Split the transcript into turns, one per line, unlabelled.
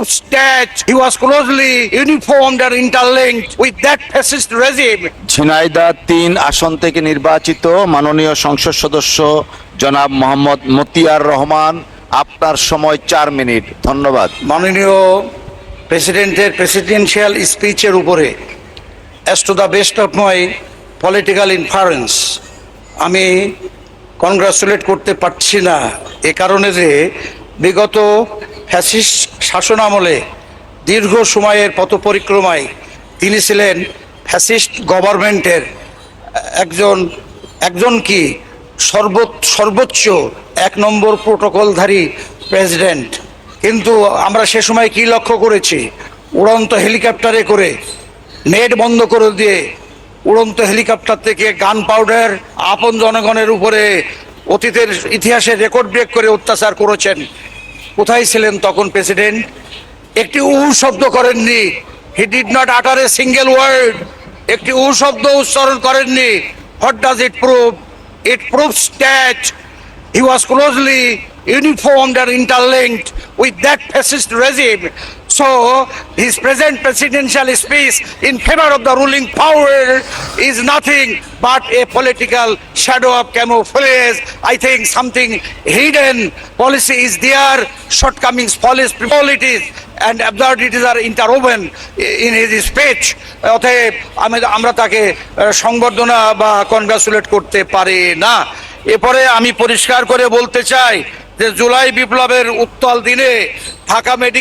state, he was closely uniformed and interlinked with that fascist regime.
Jhenaidah ৩ আসন থেকে নির্বাচিত মাননীয় সংসদ সদস্য জনাব মোহাম্মদ মতিয়ার রহমান, আপনার সময় 4 মিনিট। ধন্যবাদ।
মাননীয় প্রেসিডেন্টের প্রেসিডেন্সিয়াল স্পিচের উপরে as to the best of my political inference আমি কনগ্রাচুলেট করতে পারছি না, এ কারণে যে বিগত ফ্যাসিস্ট শাসনামলে দীর্ঘ সময়ের পথ পরিক্রমায় তিনি ছিলেন ফ্যাসিস্ট গভর্নমেন্টের একজন কি সর্বোচ্চ 1 নম্বর প্রোটোকলধারী প্রেসিডেন্ট। কিন্তু আমরা সে সময় কি লক্ষ্য করেছি, উড়ন্ত হেলিকপ্টারে করে নেট বন্ধ করে দিয়ে উড়ন্ত হেলিকপ্টার থেকে গান পাউডার আপন জনগণের উপরে অতীতের ইতিহাসের রেকর্ড ব্রেক করে অত্যাচার করেছেন। কোথায় ছিলেন তখন প্রেসিডেন্ট? একটি শব্দ করেননি। হি ডিড নট আটার এ সিঙ্গেল ওয়ার্ড। একটি শব্দ উচ্চারণ করেননি। What does it prove? It proves that he was closely uniformed and interlinked with that fascist regime. So his present presidential speech in favor of the ruling power is nothing but a political shadow of camouflage. I think something hidden policy is there, shortcomings, policies and absurdities are interwoven in his speech. অতএব আমরা তাকে সংবর্ধনা বা congratulate করতে পারি না। এরপরে আমি পরিষ্কার করে বলতে চাই যে জুলাই বিপ্লবের উত্তাল দিনে ঢাকা মেডিকেল